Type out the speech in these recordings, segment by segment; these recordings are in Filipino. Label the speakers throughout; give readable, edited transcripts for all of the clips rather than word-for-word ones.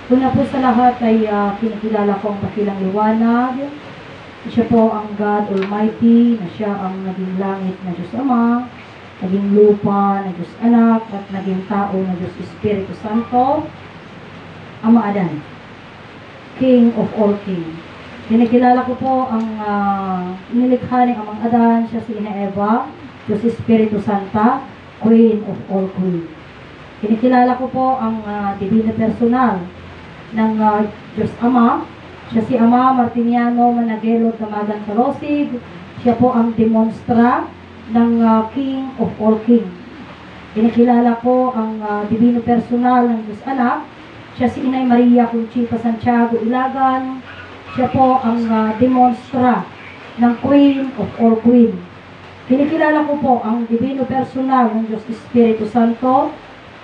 Speaker 1: Una po sa lahat ay kinikilala ko ang dakilang liwanag. Siya po ang God Almighty, na siya ang naging langit na Diyos Ama, naging lupa na Diyos Anak, at naging tao na Diyos Espiritu Santo, Ama Adan, King of all King. Kinikilala ko po ang nilikha ni Amang Adan, siya si Ina Eva, Diyos Espiritu Santa, Queen of all Queen. Kinikilala ko po ang divina personal ng Diyos Ama. Siya si Ama Martiniano Managelod Damagan Kalosig. Siya po ang demonstra ng King of all King. Kinikilala ko ang divino personal ng Diyos Anak. Siya si Inay Maria Conchita Santiago Ilagan. Siya po ang demonstra ng Queen of all Queen. Kinikilala ko po ang divino personal ng Diyos Espiritu Santo,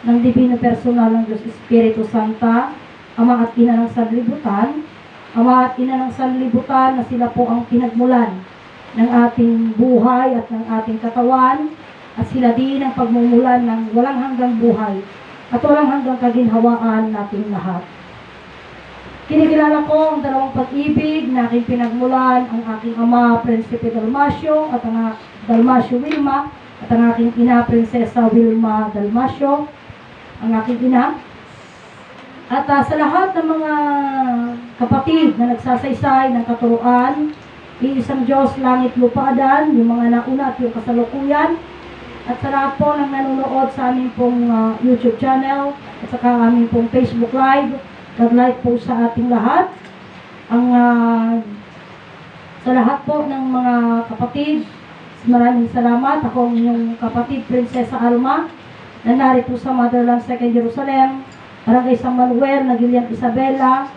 Speaker 1: ng divino personal ng Diyos Espiritu Santa, Ama at Ina ng Sanlibutan, Ama at Ina ng Sanlibutan na sila po ang pinagmulan ng ating buhay at ng ating katawan, at sila din ang pagmumulan ng walang hanggang buhay at walang hanggang kaginhawaan nating lahat. Kinikilala ko ang dalawang pag-ibig na aking pinagmulan, ang aking ama, Prinsipe Dalmasio, at ang Dalmasio Wilma, at ang aking ina, Prinsesa Wilma Dalmasio, ang aking ina. At sa lahat ng mga kapatid na nagsasaysay ng katuruan, iisang Diyos, langit, lupa, Adan, yung mga nauna at yung kasalukuyan, at sa lahat po ng nanonood sa aming pong YouTube channel, at saka aming pong Facebook Live, God light po sa ating lahat. Ang sa lahat po ng mga kapatid, maraming salamat. Ako ang inyong kapatid, Prinsesa Alma, na narito sa Motherland 2nd Jerusalem, Barangay San Manuel, Nagilian Isabela.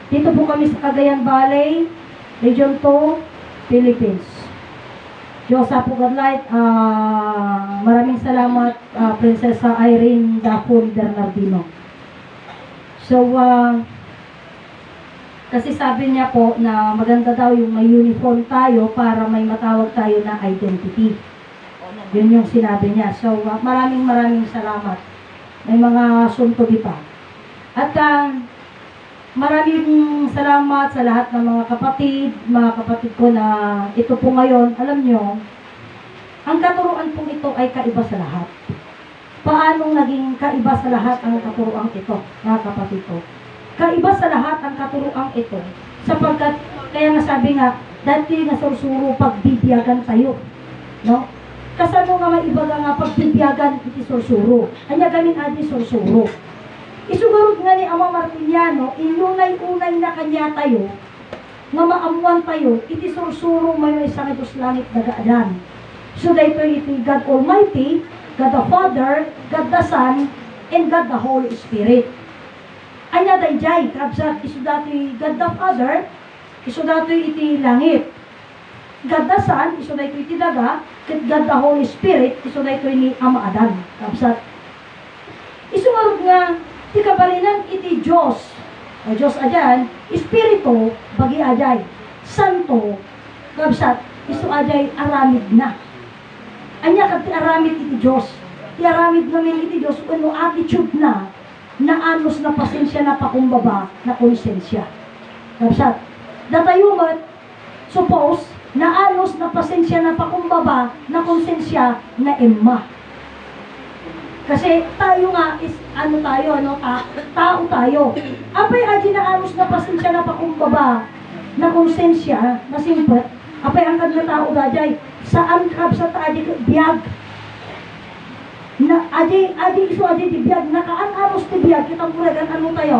Speaker 1: Dito po kami sa Cagayan Valley, Region 2, Philippines. Diyosa po God light. Maraming salamat, Prinsesa Irene Dafon Bernardino. So, kasi sabi niya po na maganda daw yung may uniform tayo para may matawag tayo na identity. Yun yung sinabi niya. So, maraming salamat. May mga suntubi pa. At maraming salamat sa lahat ng mga kapatid ko na ito po ngayon, alam nyo, ang katuruan po ito ay kaiba sa lahat. Paano naging kaiba sa lahat ang katuruan ito, mga kapatid ko? Kaiba sa lahat ang katuruan ito, sapagkat, kaya nasabi nga, dati nga sursuro pagbibiyagan tayo. No? Kasano nga maibaga nga pagbibiyagan iti sursuro. Anya gamin adi sursuro. Isugarot nga ni Ama Martiniano, inunay-unay na kanya tayo, nga maamuan tayo, iti sursuro may isang itos langit nagaadan. So, dahito iti God Almighty, God the Father, God the Son, and God the Holy Spirit. Anya dayjay, kabsat isu dati God the Father, isu dati iti langit. God the Son, isu dati iti daga, ket God the Holy Spirit, isu dati ni Ama Adan. Kabsat. Isu nga, ti kabalinan iti Diyos. O Diyos ajan, Espiritu, bagi ajay. Santo, kabsat, isu ajay aramid na. Anya kat ti aramid iti Diyos. Ti aramid namin iti Diyos, ano attitude na anos na pasensya na pakumbaba na konsensya. Kapsat, datayo mat, suppose, na anos na pasensya na pakumbaba na konsensya na emma. Kasi tayo nga is, tao tayo. Apay aji na anos na pasensya na pakumbaba na konsensya, na simpet, apay angkad na tao dajay, saan kapsat aji biyag, na adi tibiyag, nakaan-aros tibiyag, kitang puragan ano tayo.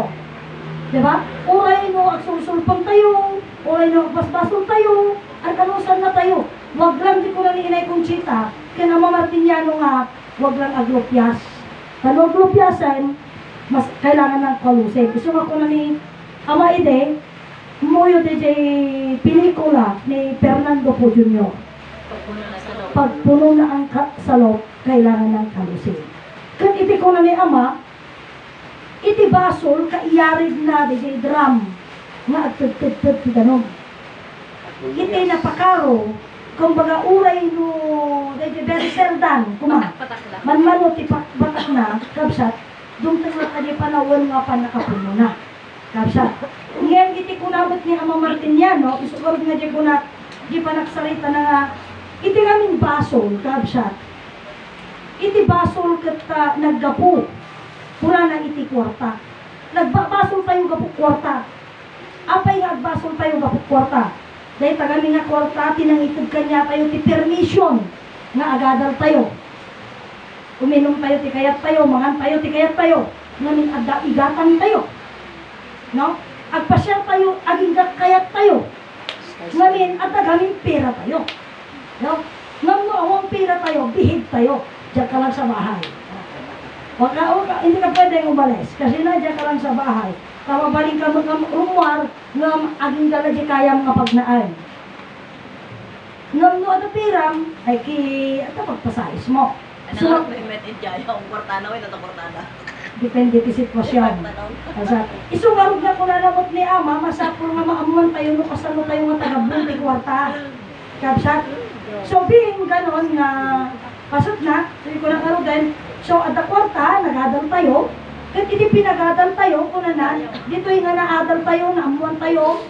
Speaker 1: Diba? Uray no, agsulsulpang tayo, uray no, basbason tayo, at kanusan na tayo. Wag lang di ko na ni Inay Conchita, kaya Ama Martiniano nga, wag lang aglupyas. Kano aglupyasan, mas kailangan ng kalusay. Gusto nga ko na ni Ama Ide, muyo DJ pelikula ni Fernando Po Jr. Pagpuno na ang salop, kailangan ng kalusin. Kat iti ko na ni Ama, iti basol, kaiyarig na di drum, nga agtagtagtag ti ganon. Iti napakaro, kung baga uray no, di very serdan, kuma, manmano ti batak na, kabsat, dumtang na kani panawan nga pa nakapuno na. Kapsa. Ngayon, iti kunabot ni Ama Martiniano, isukarod nga di ko na, di pa nagsarita na nga, iti namin basol, kapsa. Iti basol kat naggapu, pura na iti kwarta. Nagbabasol tayo gapu kwarta. Apay nga agbasol tayo gapu kwarta. Dahil tagami nga kwarta, tinangitid kanya tayo ti permission, nga agadal tayo. Uminom tayo, ti kayat tayo, mangan tayo, ti kayat tayo. Ngamin adda igatan tayo. No? Agpasyal tayo, aging kayat tayo. Ngamin, at agaming pera tayo. No? Ngam awang pera tayo, bihid tayo. Diyan ka lang sa bahay. Hindi ka pwedeng umalis. Kasi na, diyan ka lang sa bahay. Kawabaling ka rumwar, ngam aging dala di kayang kapagnaan. Ngam no, at piram, ay at pagpasais mo.
Speaker 2: Ano nga, may met idjaya, ang kwartana, way nataportada.
Speaker 1: Depende ti sitwasyon. Isugarog na ko nalamot ni Ama, masapul nga maamuan tayo no kasano tayo nga tagabunti kwarta. Kapsat. So being ganon nga pasot na, so ko lang arugan. So at the kwarta, nagadal tayo. Kat iti pinagadal tayo, kuna na, dito yung nga naadal tayo, naamuan tayo,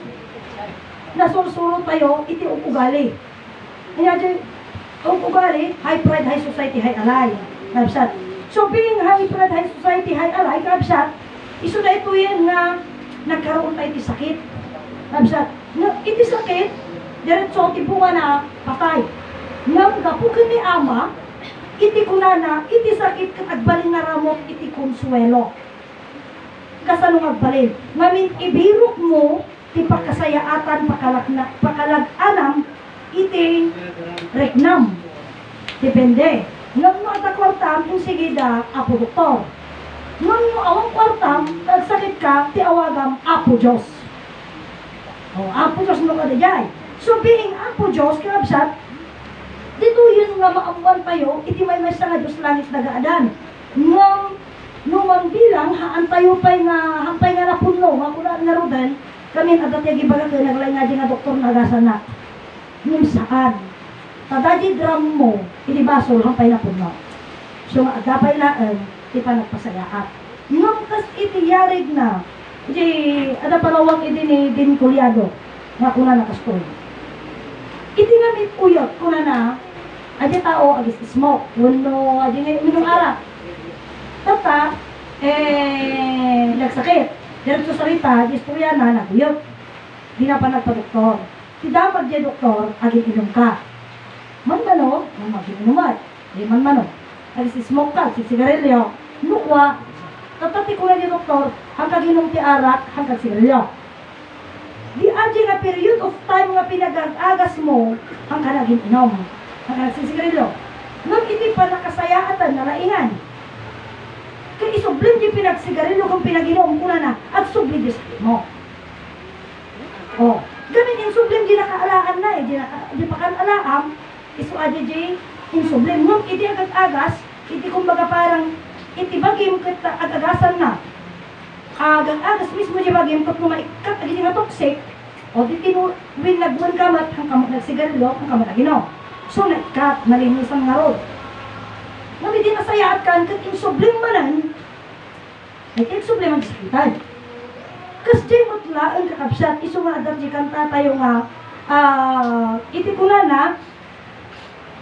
Speaker 1: nasulsuro tayo, iti ugali. Kaya dyan, ugali, high pride, high society, high alay. Kapsat. So, being high pride, high society, high alay, kapsat, iso na ito yan nga nagkaroon tayo iti sakit. Kapsat, iti sakit, diretso, tibunga na patay. Ngam, gapukin ni Ama, iti kunana, iti sakit kat agbalin nga ramot, iti konsuelo. Kasanong agbalin. Ngamin, ibirok mo, ti pagkasayaatan, pakalag-anam, iti regnam. Depende. Ngam mo at kwartam, yung sige da, apo doktor. Ngam mo awang kwartam, nagsakit ka, ti awagam, apo Diyos. O, apo Diyos mo ka dayay. So, being apo Diyos, kinabsat, dito yun nga maamuan tayo, iti may sa nga Diyos langit nagaadan. Ngam, numan bilang, haan tayo pa'y nga, hampay nga napuno, makula nga rodan, kami adatya gibaga kayo, naglay nga di nga doktor nagasana. Ngam saan? Tadadi drum mo, inibasol, hampay na puno. So, agapay laan, di pa nagpasayaat. Nung kas itiyarig na, di, ada palawang iti ni Din Culiado, nga kuna nakastoy. Iti nga may uyot, kuna na, adi tao, agis smoke, wano, adi nga, minong arak. Tata, nagsakit. Diretso sarita, istorya na, naguyot. Di na pa nagpa-doktor. Si dapat di doktor, aging inom ka. Man-mano, mag-inumat. Di man-mano. Nag-smoke ka, si sigarilyo. Nukwa. Tatati ko na ni doktor, hanggang inom ti arak, hanggang sigarilyo. Di aji nga period of time nga pinag-agas mo, hanggang naging inom. Hanggang nagsisigarilyo. Nang hindi pa nakasayaatan, nalaingan. Kaya isublim di pinagsigarilyo kung pinag-inom ko na at sublim di sakit mo. O, gamin yung sublim di nakaalaan na di pa kan-alaam, iso aja di insublim. Nung iti agad-agas, iti kumbaga parang iti bagim kat agagasan na. Agad-agas mismo di bagim kat maikat iti nga toxic, o di tinuwin nagbuan kamat hanggang nagsigarilyo, hanggang naginom. So naikat, nalinisan nga ro. Nung hindi nasayaat kan, kat insublim manan, ay insublim ang sakitan. Kas di mutla ang kakabsat, iso nga adar di kanta tayo nga, iti kunana,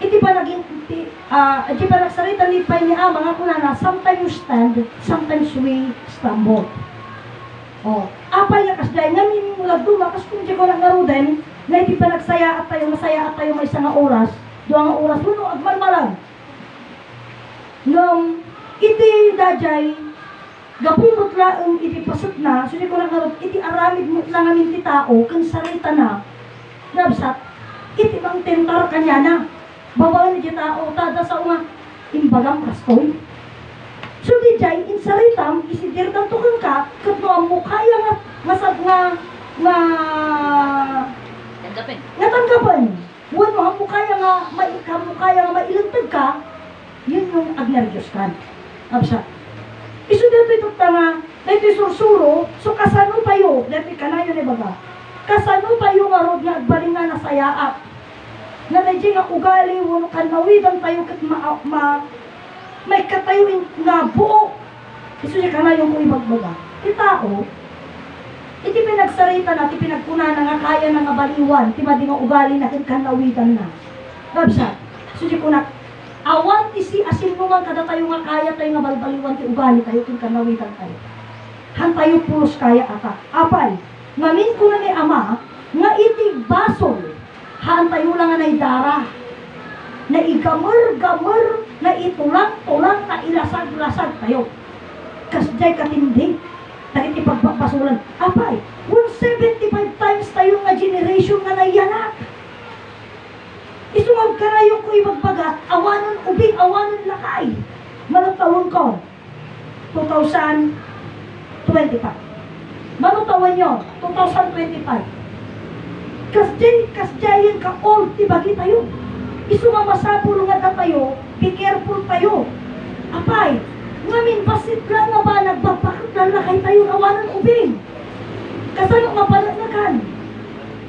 Speaker 1: iti pa naging, iti pa nagsarita ni Pay ni Ama nga kunana, sometimes you stand, sometimes we stumble. O, apay nga kasday, ngamin mula dumakas kung di ko lang narudan, na iti pa nagsaya at tayo may isang oras, doang oras, wano, agmalmalang. Nung iti dajay, gapumot laang iti pasot na, so di ko lang narudan, iti aramid mo lang amin ti tao, kung sarita na, nabsat, iti bang tentar kanya na, babalan ni tao, tada sa nga, imbagang kastoy. So di jay, insaritam, isidir ng tukang ka, kat no ang mukha nga, masag nga tanggapin. Wano, ang mukha nga, mailantag ka, yun yung agneryos ka. Absa. Iso dito ito nga, dito sursuro, so kasano tayo, dito ka na yun ibaga, kasano tayo nga rod nga agbaling nga nasayaat. Na medyo nga ugali, wano kanawidan tayo kat may katayo nga buo. Iso niya ka na yung ibagbaga. Di tao, Iti pinagsarita na, iti pinagpuna na nga kaya na nga baliwan, ti madi nga ugali na kanawitan na. Kabsa, suji ko na, awan ti si asin mo man kada tayo nga kaya tayo nga balbaliwan ti ugali tayo kin kanawitan tayo. Han tayo pulos kaya ata. Apay, ngamin ko na ni Ama, nga iti basol, haan tayo lang nga naidara, na igamar-gamar, na itulang-tulang, na ilasag-lasag tayo. Kasjay katindi, dahil ipagpapasulan. Apay, 175 times tayo nga generation nga naiyanak. Isungag ka na yung ko ibagbagat, awanon ubing, awanon lakay. Manong ko, 2025. Manong taon nyo, 2025. Kasjayan ka old, tibagi tayo. Isumamasapulo nga tayo, be careful tayo. Apay, ngamin basit lang nga ba, nagbabakit lang kay tayo awanan ubing. Kasano nga pala na kan?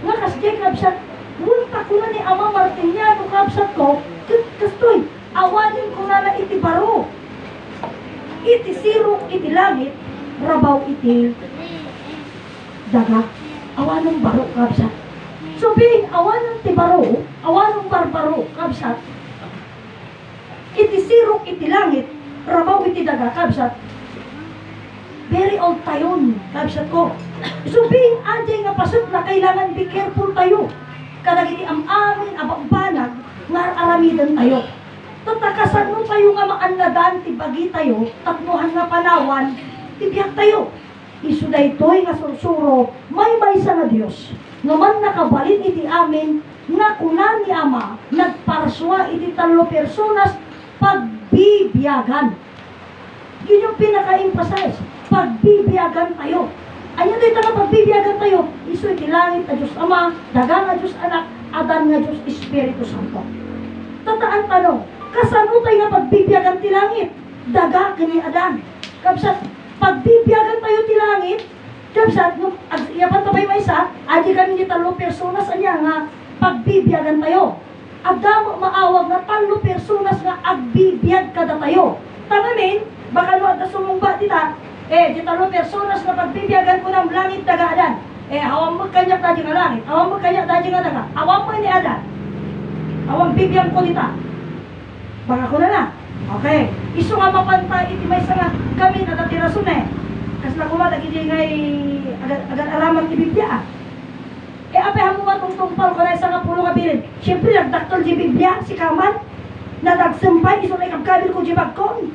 Speaker 1: Nga kasjay kabsat, munta ko na ni Ama Martiniano kabsat ko, kastoy, awanin ko na iti baro. Iti sirok, iti langit, rabaw iti daga, awanong baro kabsat. So being awanong ti baro, awanong barbaro kabsat, iti sirok, iti langit, rabaw iti daga, kabsat. Very old tayon, kabsat ko. So being ajay nga pasot na kailangan be careful tayo. Kadag iti amin abambanag, nga aramidan tayo. Tatakasan mo tayo nga maanladan, ti bagi tayo, tatmuhan nga panawan, tibiyag tayo. Isu daytoy nga sursuro, may sa nga Dios. Naman nakabalin iti amin, nga kunan ni Ama, nagparswa iti 3 personas, pagbibiyagan. Yun yung pinaka-emphasize. Pagbibiyagan tayo. Ano dito nga pagbibiyagan tayo? Isu iti langit na Diyos Ama, daga nga Diyos Anak, adan nga Diyos Espiritu Santo. Tataan tanong, kasano tayo nga pagbibiyagan ti langit? Daga kani adan. Kapsat, pagbibiyagan tayo ti langit, kapsat, yapan tabay may isa, adi kami ni 3 personas, anya nga, pagbibiyagan tayo. Agdamo maawag na 3 personas nga agbibiyag kada tayo. Tangamin, baka no at sumumba dita, di 3 personas nga pagbibiyagan ko ng langit daga-adan. Awang mo kanyak dadi nga langit, awang mo kanyak dadi nga daga, awang mo ni adan. Awang bibiyang ko dita. Baka ko na na. Okay. Isu nga mapantay, iti may nga kami na datirasun Kasi na kumadag iti ngay agad araman ti Biblia. Apay hamo matungtungpal ko na isa nga pulo nga bilin. Siyempre, nagdaktol di Biblia, si Kaman, na nagsumpay, iso na ikabkabil ko di bagkon.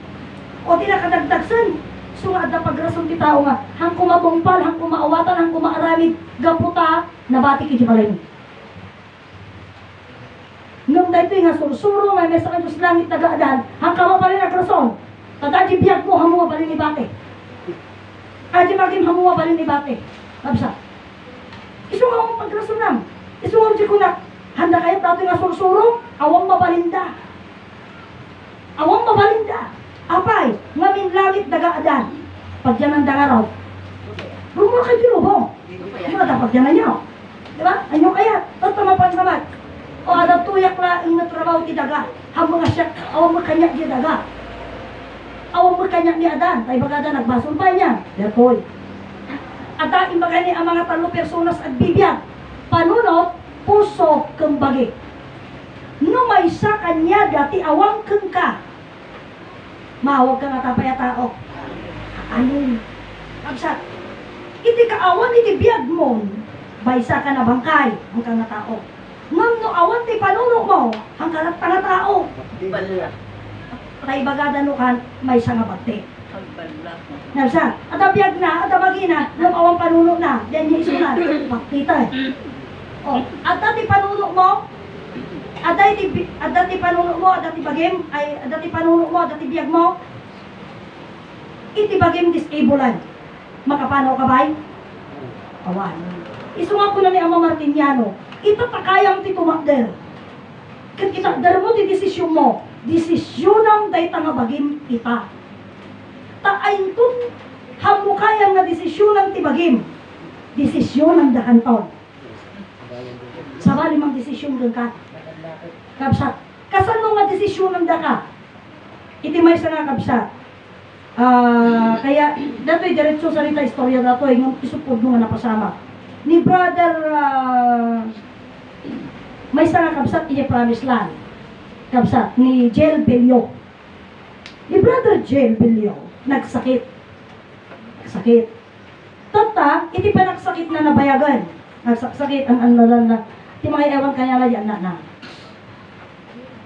Speaker 1: O di nakadagdagsan. So nga, ada pagrason ti tao nga, hang kumabungpal, hang kumaawatan, hang kumaaramid, gaputa, nabati ki di balay mo. Nung dahito nga sursuro, may mesa ka Diyos langit nagaadaan, hang kama pa rin nagrason. Tada di biyag mo, hamuha balin ni bate. Adi maging hamuha balin ni bate. Kabsa. Isu nga mong pagrasunam. Isu nga di ko na, handa kayo tato nga sursuro, awang mabalinda. Awang mabalinda. Apay, ngamin langit nagaadan. Pagyan ang dangaraw. Rumor kayo dinubong. Di ba dapat yan na niyo? Di ba? Anyo kaya? Tatamapan naman. O ada tuyak la ing natrabaho ti daga. Hamo nga siya, awang magkanyak di daga. Awang magkanyak ni adan. Tay bagada nagbason pa niya. Therefore, ada imbagani ang mga 3 personas at bibiyag. Panunot, puso, kembagi. No may sa kanya dati awang keng ka. Mawag ka nga tapay at tao. Ano? Absat. Iti kaawan iti biyag mo. Baysa ka na bangkay. Ang ka nga tao. Ngam no awan ti panuno mo. Ang kalat nga tao.
Speaker 2: Bala.
Speaker 1: Tay bagada no kan may sa nga bagte.
Speaker 2: Bala.
Speaker 1: Nabsa. At biyag na. At bagina. Ngam awan panuno na. Diyan niya isunan. Bagtita O. At ti panuno mo. Aday ti panuno mo, aday ti bagim, ay aday ti panuno mo, aday ti biyag mo. Iti bagim disablean. Makapanaw ka bay? Awan. Isunga ko na ni Ama Martiniano, ito takayang ti tumakder. Kat itakder mo ti desisyon mo. Desisyonang day nga bagim ita. Taayin tun hamukayang nga desisyonan ti bagim. Desisyonan da kanton. Sabali mang desisyon ka. Kabsat. Kasan mo nga desisyon ng daka? Iti may sa nga kabsat. Kaya, dato'y diretso salita istorya dato'y, ng isupod mo nga napasama. Ni brother, may isa nga kabsat, iya promise land. Kabsat, ni Jel Belio. Ni brother Jel Belio, nagsakit. Nagsakit. Tata, iti pa nagsakit na nabayagan. Nagsakit, ti mga ewan kanya na yan na.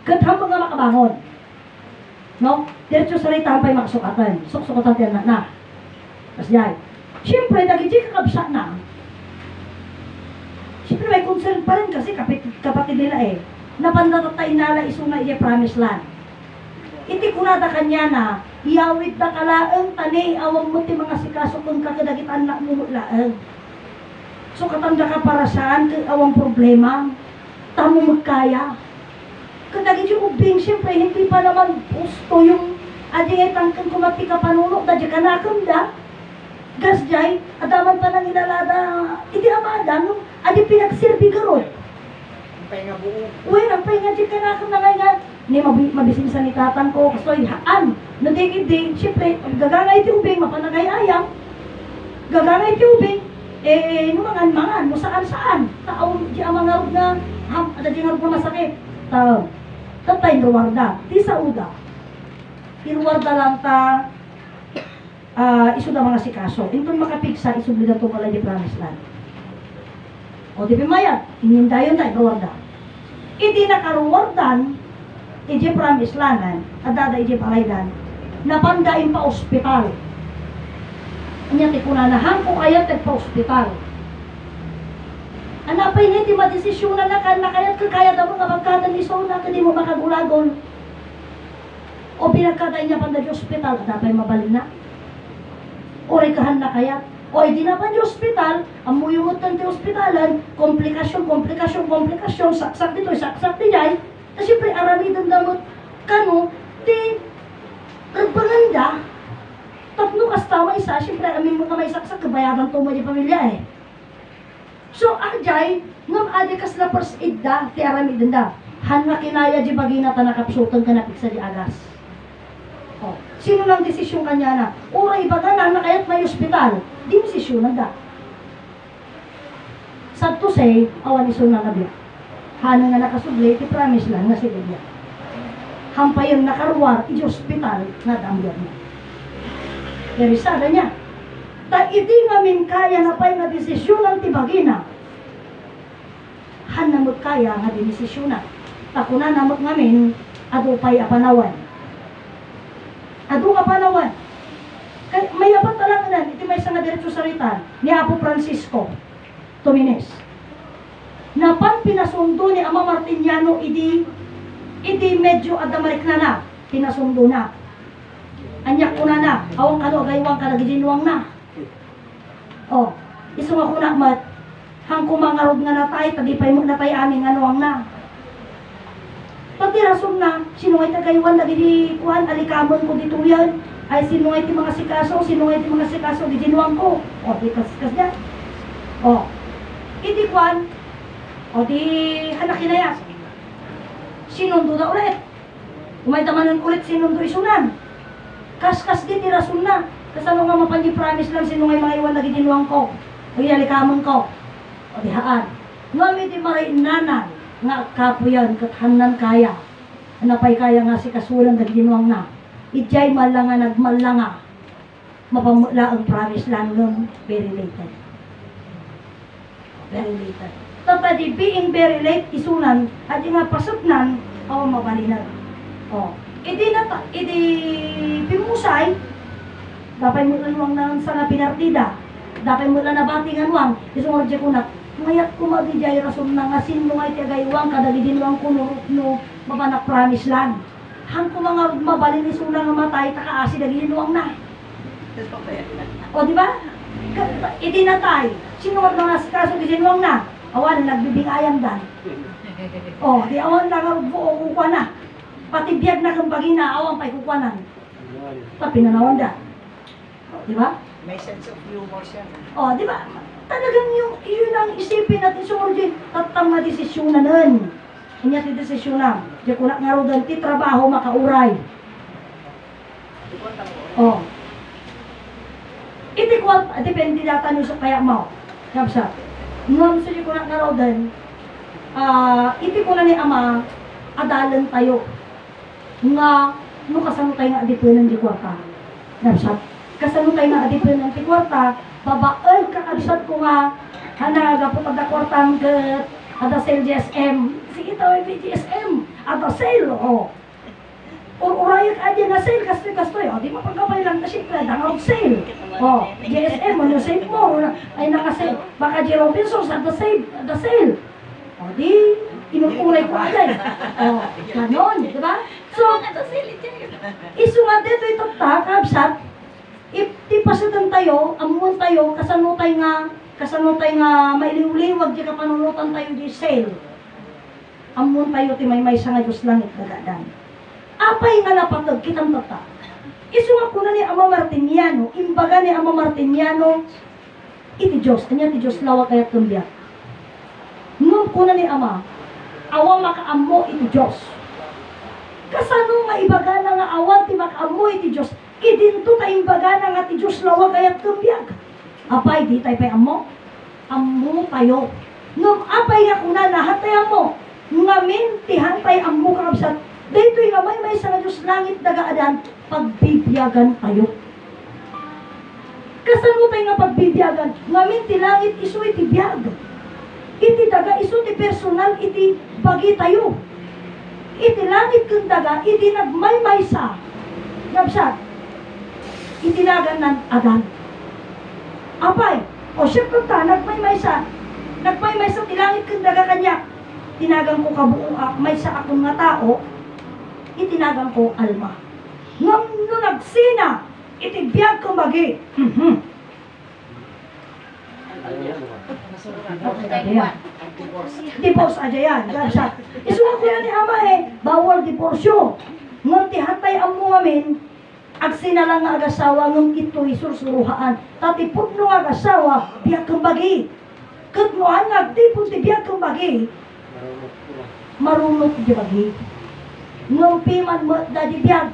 Speaker 1: Katham mga makabangon. No? Diretso sa rita pa'y makasukatan. Suksukatan tiyan na. Tapos yan. Siyempre, nagiging kakabsa na. Siyempre, may concern pa rin kasi kapatid nila eh. Napandatatay nala isuna iya promised land. Iti kunada kanya na, iyawit na kalaang tani, awang mo ti mga sikaso kung kakadagit anak mo laang. So, katanda ka para saan, awang problema, tamo magkaya. Kadagit yung ubing, siyempre, hindi pa naman gusto yung adiyetang kang kumati ka panunok, dadya ka nakanda. Gasjay, adaman pa nang inalada, hindi amada, no? Adi pinagsirbi garot.
Speaker 2: Pahinga buo.
Speaker 1: Uy, nagpahinga di ka nakanda ngay nga. Ni mabisin sa nitatan ko, kasoy, haan. Nadigid siyempre, gagangay ti ubing, mapanagay ayam. Gagangay ti ubing, numangan, no saan. Tao, di ang mga rog na, ada di nga rog na masakit. Tatay ruwarda, ti sa uda. Iruwarda lang ta, iso na mga sikaso. Intong makapigsa, isubli na ito pala di promise land. O di pimayat, inindayon na, ruwarda. Iti nakaruwardan, iti promise land, adada iti palaydan, napandain pa ospital. Anya ti kunanahan ko kaya pa ospital. Anapay nga, di madesisyonan na kayat kakaya daw mga pagkada ni Sona, hindi mo makagulagol. O pinagkadain niya panda di ospital, anapay mabalin na. O rekahan na kaya. O hindi na pa di ospital, ang muyungutan di ospitalan, komplikasyon, saksak dito, saksak di jay. Na siyempre, aramidan damot, kano, di, nagpanganda. Tatlo kastawa isa, siyempre, amin mo ka may saksak, kabayaran to mo di pamilya eh. So, ajay, ngam adi kas na first aid da, ti aramidan da. Han nga kinaya di bagina ta nakapsutan ka na piksa di agas. O, sino lang desisyon kanya na? Uray baga na kayat may ospital, di desisyonan da. Sad to say, awan iso na nabiya. Hana nga nakasubli, ti promise lang na si Lydia. Hampayang nakaruwar, iti ospital, na dambiyan niya. Pero sada niya, ta iti ngamin kaya na pa'y nga desisyon ang tibagina. Han namot kaya nga desisyon na. Takuna namot ngamin, ado pa'y apanawan. Ado apanawan. May apat talang na, iti may isang nga diretso saritan, ni Apo Francisco Tomines. Napan pinasundo ni Ama Martiniano, idi medyo adamarik na, pinasundo na. Anyak ko na, awang kano, gaywang ka, nagidinuang na. Oh, iso nga kuna mat, hang kumangarod nga natay, tagipay mo natay aning anuang na. Pati rason na, sino ngay tagaywan lagi di kuhan, alikamon ko dito yan, ay sino ngay ti mga sikaso, di ginuang ko. O, di kaskas niya. O, hindi kuhan, o di hanakinayas. Sinundo na ulit. Umay tamanan ulit sinundo isunan. Kaskas di ti rason na. Kasano nga mapanji promise lang sino ngay mga iwan lagi dinuang ko. O yalikamon ko. O dihaan. Ngami di maray nanan nga kapuyan kathanan kaya. Anapay kaya nga si kasulan lagi dinuang na. Ijay malanga nagmalanga. Mapamula ang promise lang ng very late. Very late. Tapos being very late isunan at nga pasutnan o mabalinan. O. Idi pimusay dapat mo lang nang sa pinartida. Dapat mo lang nabatingan wang. Isong orje ko na, mayat ko magijay rason na nga sino nga itagaywang kadagidinwang ko no mabanak promise lang. Hang ko mga mabalin isong lang matay, takaasi dagidinwang na. O di ba? Itinatay. Sino nga mga kaso gidinwang na? Awan na nagbibingayang dan. O, di awan na nga buo kukuha na. Pati biyag na kang bagina, awan pa'y kukuhanan. Tapi nanawan da. Di ba?
Speaker 2: May sense of humor siya.
Speaker 1: O, di ba? Talagang yun ang isipin natin sa origin. Tatang na desisyon na nun. Inya ti desisyon na. Di ko na nga ro ti trabaho makauray. O, depende data nyo sa kaya mo. Kapsa. Ngam sa ko na raw din, iti ko na ni Ama, adalan tayo. Nga, no kasano tayo nga adipunan di kwarta. Kapsa. Kasano tayo nga adipunan di kwarta, babaan kakabsat ko nga, hanagapot ada kwartang ke, ada sale GSM. Sige tayo may GSM, ada sale, o. Urayak aja na sale, kastoy. O, di mapagkabay lang na siya, dangarot sale. O, GSM, ano save mo? Ay, nakasave. Baka G. Robinsons, at the sale. O, di, inukulay ko agad. O, ganon, di ba? So, iso nga dito ito kabsat, di pasatan tayo, amuan tayo, kasanutay nga mailiw-liwag, di ka panunutan tayo di sale. Amuan tayo, ti may sa nga Diyos langit dadadan. Apay nga napatag kitang tata. Isu nga kuna ni Ama Martiniano, imbaga ni Ama Martiniano, iti Diyos, kanya ti Diyos lawa kaya tumbiyak. Nung kuna ni Ama, awa makaammo iti Diyos. Kasano nga ibaga na nga awan ti makaammo iti Diyos, kidinto ta imbaga na nga ti Diyos lawa kaya tumbiyak. Apay, di tayo pa'y ammo? Ammo tayo. Nung apay nga kuna nahatay ammo, ngamin ti hantay ammo kakabsat, dito nga may sa nga Diyos langit dagaadan, pagbibiyagan tayo. Kasano tayo nga pagbibiyagan? Ngamin ti langit iso iti biyag. Iti daga iso ti personal iti bagi tayo. Iti langit kung daga, iti nagmaymay sa. Nabsat, itinagan ng adan. Apay, o siya kung ta, nagmaymay sa ti langit kung daga kanya. Tinagang ko kabuo, may sa akong nga tao, itinagang ko alma. Ngam no nagsina, itibiyag kong bagi. Divorce aja yan. Isuwa ko yan ni Ama bawal diporsyo. Ngam tihatay ang mga min, agsina lang nga agasawa, ngam ito isursuruhaan. Tatipot no nga agasawa, biyag kong bagi. Katnoan nga, tipot ti biyag kong bagi. Marunot di bagi. Ngam piman mo dadi biyag.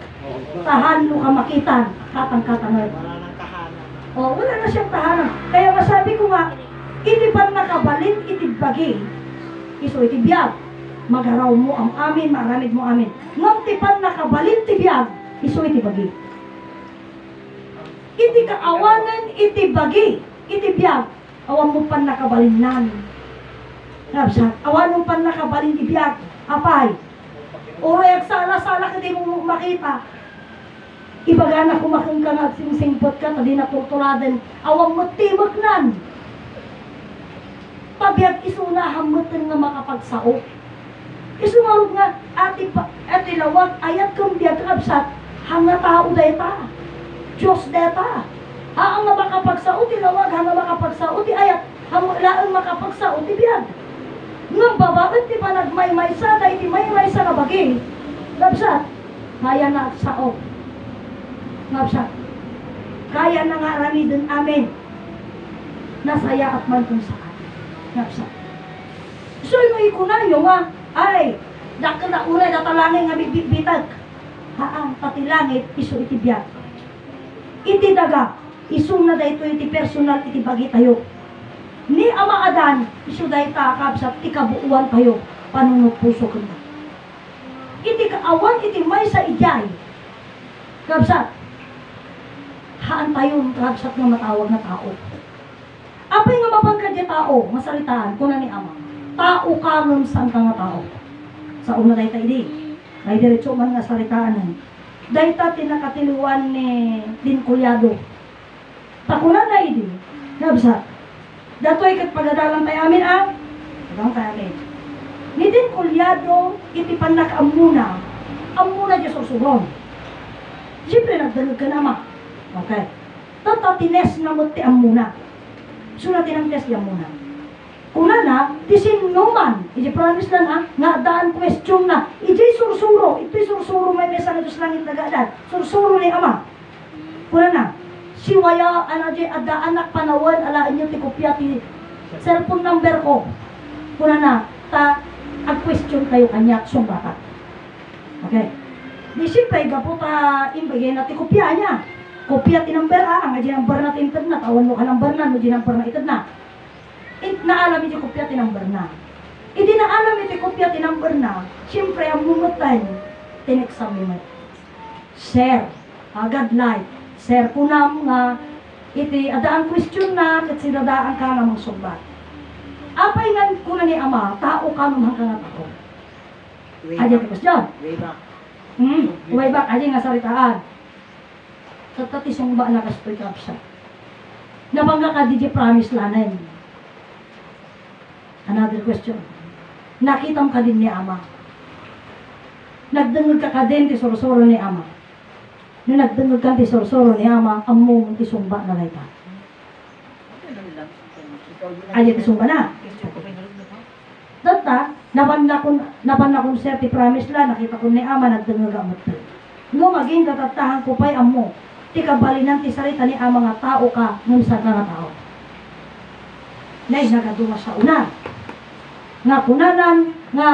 Speaker 1: Tahan mo ka makitan, katang-katangan.
Speaker 2: Wala nang kahanan.
Speaker 1: O, wala na siyang tahanan. Kaya masabi ko nga, iti pa nakabalin, iti bagi. Iso iti biyag. Magaraw mo ang amin, maramid mo amin. Ngam ti pa nakabalin, ti biyag. Iso iti bagi. Iti kaawanan, iti bagi. Iti biyag. Awan mo pa nakabalin namin. Awan mo pa nakabalin, ti biyag. Apay. Orek sala-sala ka di mo makita. Ibaga na kumakang ka nga singsingpot ka, tadi na torturadan. Awang matimag nan. Pabiyag isuna hamutin nga makapagsao. Isumarog nga, ati lawag, ayat kang biyag kabsat, hanga tao deta. Diyos deta. Ang nga makapagsao, ti lawag, hanga makapagsao, ti ayat, laang makapagsao, ti biyag. Nga babakat ti pa nagmay-maysa, dahil ti may-maysa na bagi. Kabsat, kaya na sao. Kabsat, kaya na nga ramidin amin. Nasaya at man kung saan. Kabsat. So, yung ikunayo nga, ay, dakil na unay natalangin nga bitag. Haang patilangit, iso iti biyag. Iti daga, isong na da ito iti personal, iti bagi tayo. Ni Ama Adan, iso dahi kakabsat, ikabuuan tayo, panunod puso kanda. Iti kaawan, iti may sa ijay. Kabsat, haan tayo, kabsat nga matawag na tao. Apay nga mapagkadya tao, masalitaan, kuna ni Ama. Tao ka nun saan ka nga tao. Sa una dahi tayo di. May diretso man nga salitaanan. Dahi ta tinakatiliwan ni Din Kulyado. Takunan na idi. Kabsat, dato'y katpagadalang tayo amin Pagdalang tayo amin. Ni Din Kulyado, iti panak amuna di susuron. Siyempre, nagdalag ka nama. Okay. Tata, tines na mo ti amuna. Sunatin ang test yung muna. Kuna na, tisin numan. Iji promise na nga daan question na. Iji sursuro. Ito'y sursuro may mesa na Diyos langit nagadan. Sursuro ni Ama. Kuna na. Siwaya, ada anak panawan, alaan nyo ti kopya ti cellphone number ko. Kuna na, ag-question kayo kanya, sumbata. Okay. Di siyempre, gapo imbagay na ti kopya niya. kopya tinamber ang number na tinted na, tawan mo ka number na, no number na itad na. Naalam iti kopya tinamber na. Idi naalam iti kopya tinamber na, siyempre ang mumutan, tinexamine. Sir, agad like, sir, kunam nga, iti adaan question na, kat sinadaan ka nga magsubat. Apay nga kuna ni ama, tao ka naman ka nga tao. Aja ti question.
Speaker 2: Way back.
Speaker 1: Way back, aja nga saritaan. Sa tatisong ba na kastoy kapsa. Nabangga ka di promise lanen. Another question. Nakitam ka din ni ama. Nagdungog ka din ti sorosoro ni ama. Nung nagdungog ka ti sorosoro ni ama, amo ti sumba na layta. Aja ti sumba na. Data, naban na kung sir ti promise la, nakita ko ni ama nagdungog amot. No maging katatahan ko pa'y amo. Ti kabalinan ti sarita ni ama nga tao ka, nung sa nga tao. Nay, nagaduma sa una. Nga kunanan, nga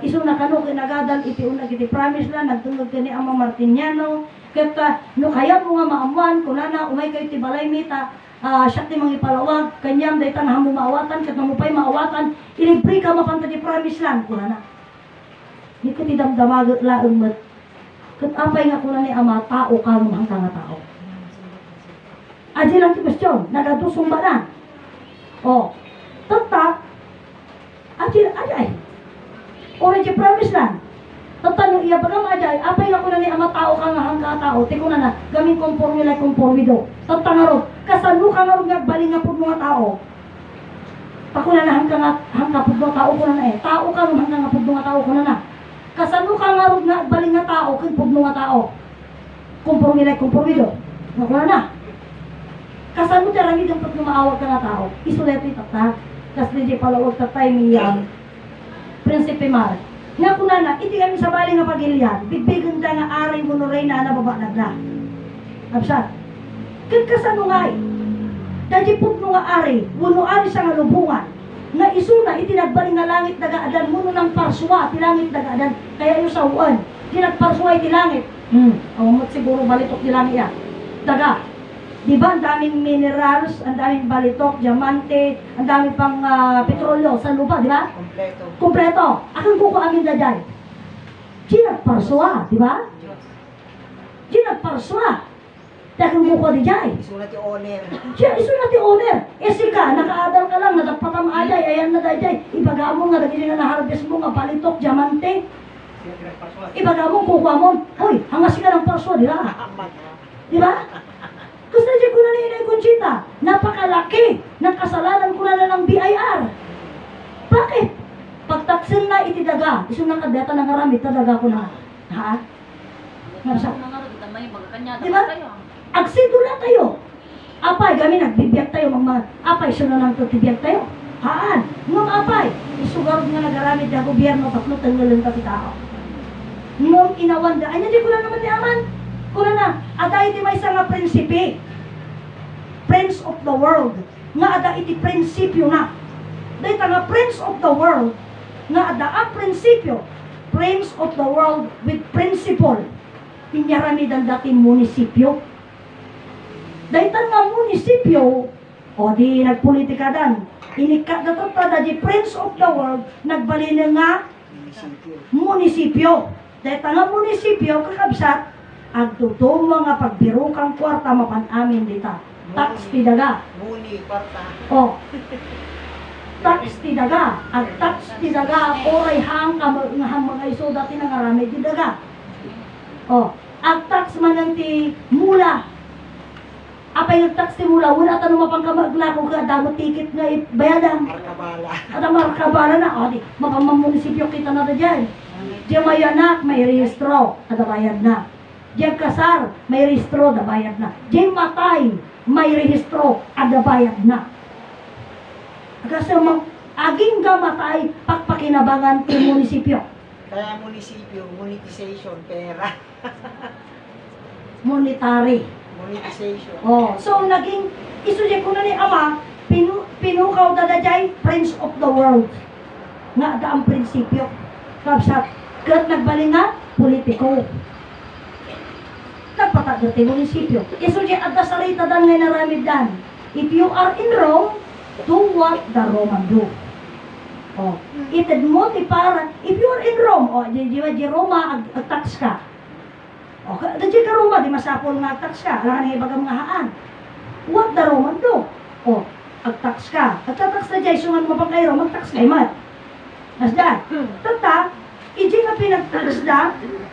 Speaker 1: iso na kano kinagadal iti una iti promise la, nagtungod ka ni ama Martiniano, kaya no kaya mo nga maamuan, kunana, umay kayo ti balay mita, siya ti mga ipalawag, kanyam, dahi tanah mo maawatan, kat mo pa'y maawatan, ilibre ka mapanta ti promise lang, kunana. Di ka ti damdamag laang mat, kat apay nga kunan ni ama, tao ka mo hanggang nga tao. Aji lang ti question, nagadusong ba na? O, tata, aji, ajay. Ora ti promise lang. Tata, nung iya ba nga ajay, apay nga kunan ni ama, tao ka nga hanggang tao, ti kunan na, gamin conforme like conformido. Tata nga ro, kasano ka nga ro nga baling nga pud mga tao. Pakunan na hanggang pud mga tao kunan na eh. Tao ka nga hanggang pud mga tao kunan na. Kasano ka nga ro nga baling nga tao, kung pud mga tao. Conforme like conformido. Nakuha na. Kasano ti rami dapat maawag ka nga tao. Isuleto itata. Kasi di palawag tatay niyang Prinsipe Mar. Nga kuna na, iti kami sa bali nga pagilyan, bigbigan ta nga aray mo no ray na nababanag na. Absat. Kasano nga eh. Dadi put mo nga aray, wano ari sa nga lubungan. Nga isuna, iti nagbaling nga langit nagaadan, muno ng parswa, ti langit nagaadan. Kaya yung sa uwan, ti nagparswa iti langit. Awamot siguro balitok ti langit yan. Daga. Diba, ang daming minerals, ang daming balitok, diamante, ang daming pang petrolyo sa lupa, di ba?
Speaker 2: Kompleto.
Speaker 1: Kompleto. Akang kuko amin daday. Di nagparswa, di ba? Di nagparswa. Dakang kuko di jay.
Speaker 2: Isulat yung owner.
Speaker 1: Siya, iso na ti owner. Sika, nakaadal ka lang, nagpatam aday, ayan na daday. Ibaga mo nga, dagili nga na-harvest mo nga balitok, diamante. Ibaga mo, kukuha mo. Hoy, hangasin ka ng parswa, di ba? Di ba? Kasi nandiyan ko na ni Inay Conchita, napakalaki ng kasalanan ko na ng BIR. Bakit? Pagtaksin na itidaga, iso na kadeta ng karami, tadaga ko na. Ha? Nasa? Diba? Agsido na tayo. Apay, kami nagbibiyag tayo, mga apay, iso na lang tutibiyag tayo. Haan? Ngum apay, isugarod nga nagaramid na gobyerno, tatlo tanggalan ka tao. Ngum inawanda, ay nandiyan ko na naman ni Aman. Kuna na, ada iti may isang nga prinsipi. Prince of the world. Nga ada iti prinsipyo na. Dahil nga prince of the world. Nga ada ang prinsipyo. Prince of the world with principle. Tinyarami dan dati munisipyo. Dahil nga munisipyo, o di nagpolitika dan. Inikat na tada di prince of the world, nagbalin nga munisipyo. Dahil nga munisipyo, kakabsat, agtutumo nga pagbiro kang kwarta mapan-amin dita. Tax ti daga.
Speaker 2: Muni, kwarta.
Speaker 1: O. Tax ti daga. Ag tax ti daga, oray hang mga iso dati nangarami ti daga. O. Ag tax man ti mula. Apay nag-tax ti mula, wala tanong mapangkamagla kung kadamot tikit nga bayadan.
Speaker 2: Markabala.
Speaker 1: At ang markabala na, o di, mapamamunisipyo kita na dyan. Diyan may anak, may rehistro, at bayad na. Diyan kasar, may rehistro, da bayad na. Diyan matay, may rehistro, at bayad na. Kasi aging gamatay, pakpakinabangan ng munisipyo.
Speaker 2: Kaya munisipyo, monetization, pera.
Speaker 1: Monetary.
Speaker 2: Monetization.
Speaker 1: Oh, so naging, isudya ko na ni Ama, pinukaw dadajay, Prince of the World. Nga da ang prinsipyo. Kapsat, kat nagbalinga, politiko. nagpata dati munisipyo. Iso di adda sarita dan nga naramid dan. If you are in Rome, do what the Roman do. Oh, ited mo ti para, if you are in Rome, oh, di Roma, ag-tax ka. Oh, di ka Roma, di masapol nga ag-tax ka. Alam ka na ibagang nga haan. What the Roman do? Oh, ag-tax ka. Ag-tax na dyan, sungan mo pang kayo, mag-tax kay mat. As that. Tata, iji nga pinag-tax da,